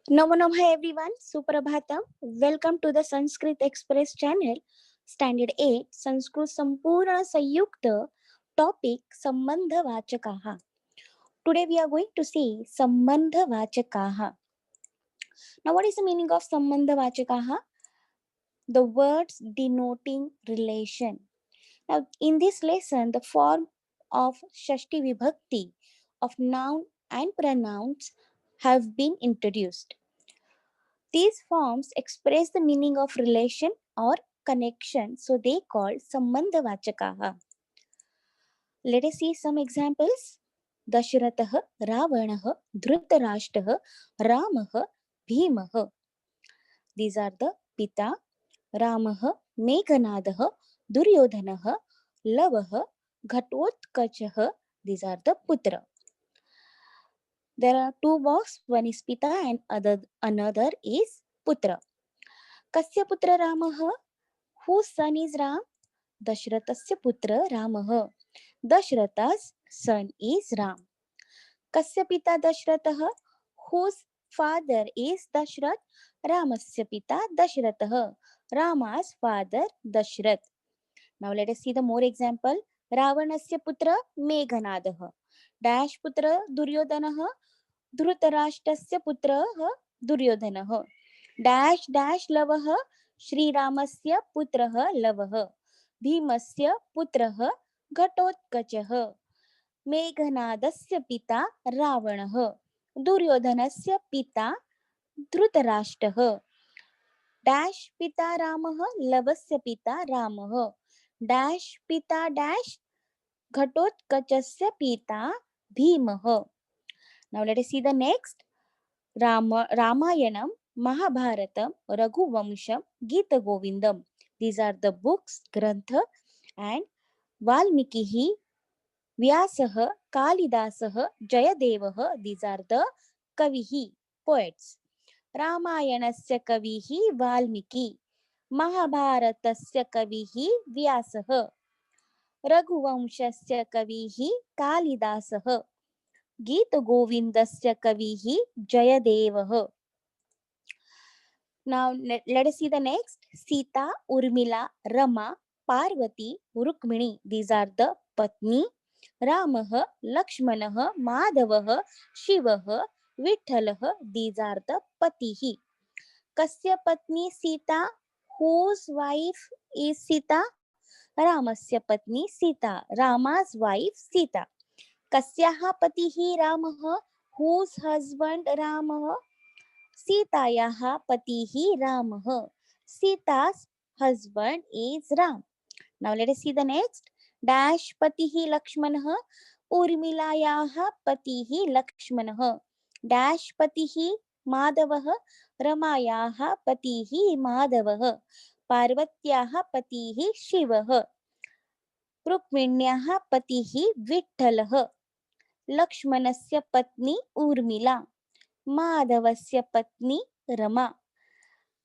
Namo Namaha everyone, Suprabhatam. Welcome to the Sanskrit Express channel, Standard 8, Sanskrit Sampurna Sayukta, topic Sambandha Vachakaha. Today we are going to see Sambandha Vachakaha. Now what is the meaning of Sambandha Vachakaha? The words denoting relation. Now in this lesson, the form of Shashti Vibhakti of noun and pronouns have been introduced. These forms express the meaning of relation or connection, so they called Sambandhavachakaha. Let us see some examples. Dashratah, Ravanah, Dhritarashtrah, Ramah, Bhimah. These are the Pita, Ramah, Meghanadah, Duryodhanah, Lavah, Ghatotkachaha. These are the Putra. There are two boxes, one is Pita and another is Putra. Kasya Putra Ramah? Whose son is Ram? Dashratasya putra Ramah. Dashratha's son is Ram. Kasya pita Dashratah? Whose father is Dashrath? Ramasya pita Dashratah. Rama's father Dashrath. Now let us see the more example. Ravanasya putra Meghanadah. Dash putra Duryodhanah. Dhritarashtrasya putra Duryodhanah. Dash dash lavah Shriramasya putrah lavah. भीमस्य पुत्रः घटोत्कचः. मेघनादस्य पिता रावणः. दुर्योधनस्य पिता धृतराष्ट्रः. Dash पिता रामः. लवस्य पिता रामः. Dash पिता डैश घटोत्कचस्य पिता भीमः. Now let us see the next. Ramayanam, Mahabharatam, Raghuvamsham, Gita Govindam. These are the books, Grantha, and Valmikihi, Vyasah, Kalidasah, Jayadevah. These are the Kavihi, poets. Ramayanasya Kavihi, Valmiki. Mahabharatasya Kavihi, Vyasah. Raghuvamshasya Kavihi, Kalidasah. Gita Govindasya Kavihi, Jayadevah. Now let us see the next. Sita, Urmila, Rama, Parvati, Rukmini. These are the Patni. Ramah, Lakshmanah, Madhavah, Shivah, Vithalah. These are the Patihi. Kasya Patni Sita. Whose wife is Sita? Ramasya Patni Sita. Rama's wife Sita. Kasyaha Patihi Ramah. Whose husband Ramah? Sitayaha Patihi Ramah. Sita's husband is Ram. Now let us see the next. Dash Patihi Lakshmanah. Urmilayaha Patihi Lakshmanah. Dash Patihi Madhavah. Ramayaha Patihi Madhavah. Parvatyaha Patihi Shivah. Rukminyaha Patihi Vithalah. Lakshmanasya Patni Urmila. माधवस्य पत्नी रमा.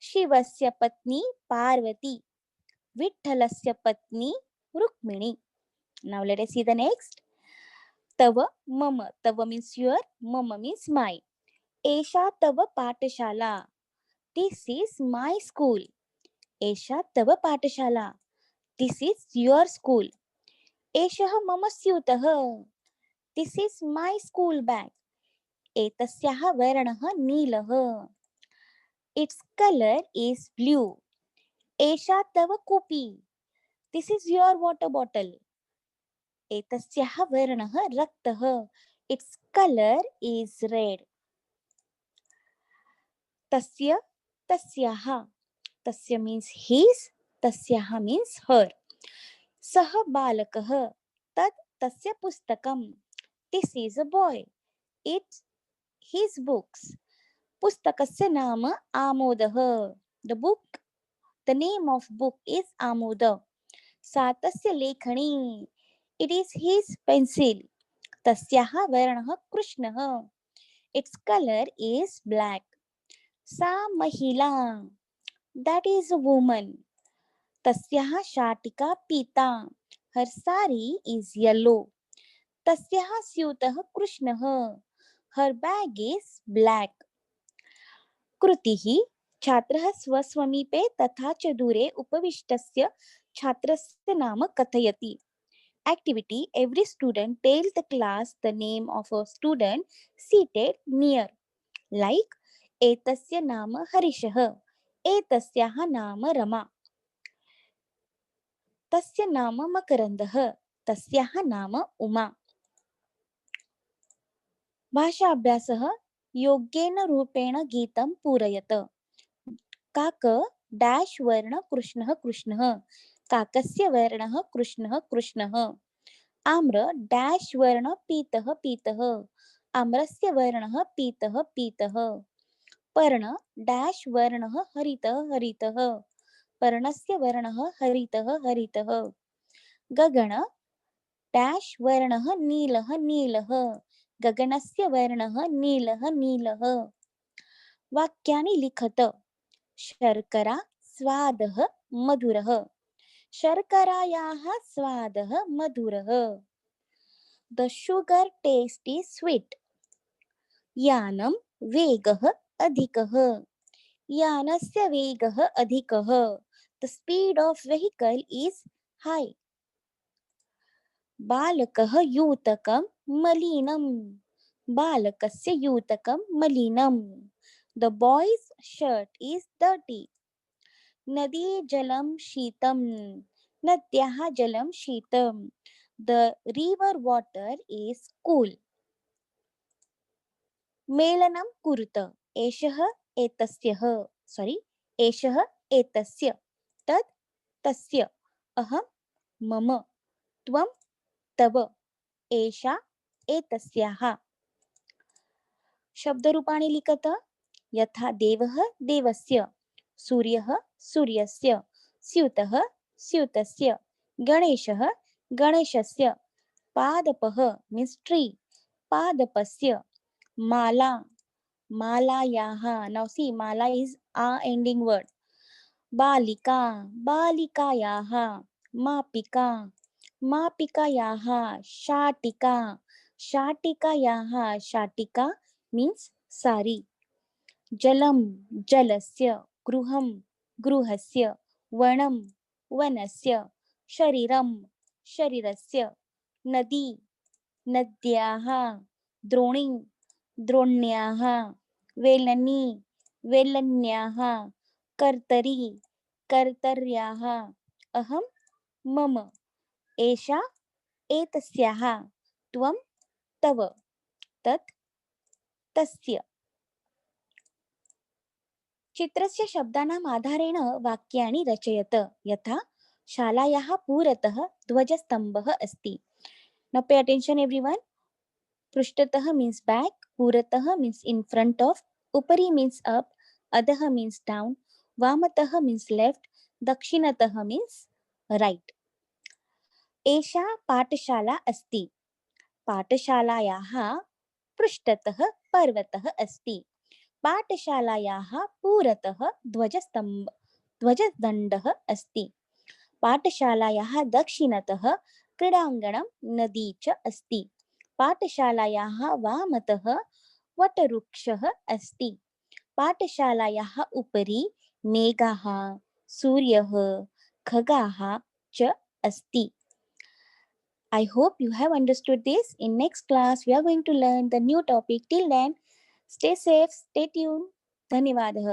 शिवस्य पत्नी पार्वती. विठ्ठलस्य पत्नी Rukmini. Now let us see the next. तव मम. तव means your, mama means my. एषा तव पाठशाला. This is my school. एषा तव पाठशाला. This is your school. एषः मम स्यूतः. This is my school bag. एतस्याः वर्णः नीलः. Its color is blue. एषा तव कूपी. This is your water bottle. एतस्याः वर्णः रक्तः. Its color is red. तस्य तस्याः. तस्य means his. तस्याः means her. सः बालकः. तत् तस्य पुस्तकम्. This is a boy. It's his books. पुस्तकस्य नाम आमोदः. The name of book is Amoda. सा तस्य लेखनी. It is his pencil. तस्याः वर्णः कृष्णः. Its color is black. सा महिला. That is a woman. तस्याः शाटिका पीता. Her sari is yellow. तस्याः स्यूतः कृष्णः. Her bag is black. कृतिः छात्रः स्वसमीपे तथा च दूरे उपविष्टस्य छात्रस्य नाम कथयति. Activity: every student tells the class the name of a student seated near. Like, एतस्य नाम हरिशः, एतस्याः नाम रमा, तस्य नाम मकरन्दः, तस्याः नाम उमा. भाषाभ्यासः: योग्येन रूपेण गीतं पूरयत. काक डैश वर्ण कृष्णः कृष्णः, काकस्य वर्णः कृष्णः कृष्णः. आम्र डैश वर्ण पीतः पीतः, आम्रस्य वर्णः पीतः पीतः. पर्ण डैश वर्णः हरितः हरितः, पर्णस्य वर्णः हरितः हरितः. गगन डैश वर्णः नीलः नीलः, गगनस्य वर्णः नीलः नीलः. वाक्यानि लिखत. शर्करा स्वादः मधुरः, शर्करायाः स्वादः मधुरः. The sugar taste is sweet. यानं वेगः अधिकः, यानस्य वेगः अधिकः. The speed of vehicle is high. बालकः युतकं मलिनं, बालकस्य युतकं मलिनं. The boy's shirt is dirty. नदी जलं शीतं, नद्याः जलं शीतं. The river water is cool. मेलनं कुरुत. एषः एतस्यः, एषः एतस्य, तत् तस्य, अहं मम, त्वं तव, एषा एतस्याः. शब्दरूपाणि लिखत. यथा देवः देवस्य, सूर्यः सूर्यस्य, स्यूतः स्यूतस्य, गणेशः गणेशस्य. पादपः मीन्स ट्री, पादपस्य. माला मालायाः. Now see mala is a ending word. बालिका बालिकायाः. मापिका मापिकायाः. शाटिका शाटिकायाः. शाटिका मीन्स सारी. जलं जलस्य, गृहं गृहस्य, वनं वनस्य, शरीरं शरीरस्य. नदी नद्याः, द्रोणी द्रोण्याः, वेलनी वेलन्याः, कर्तरी कर्तर्याः. अहं मम, एषा एतस्याः, त्वं तव, तत् तस्य. चित्रस्य शब्दानाम् आधारेण वाक्यानि रचयत. यथा शालायाः पुरतः ध्वजस्तम्भः अस्ति. Now pay attention everyone. पृष्ठतः means back, पुरतः means in front of, उपरि means up, अधः means down, वामतः means left, दक्षिणतः means right. एषा पाठशाला अस्ति. पाठशालायाः पृष्ठतः पर्वतः अस्ति. पाठशालायाः पुरतः ध्वजदण्डः अस्ति. पाठशालायाः दक्षिणतः क्रीडाङ्गणं नदी च अस्ति. पाठशालायाः वामतः वटवृक्षः अस्ति. पाठशालायाः उपरि मेघाः, सूर्यः, खगाः च अस्ति. I hope you have understood this. In next class, we are going to learn the new topic. Till then, stay safe, stay tuned. धन्यवादः.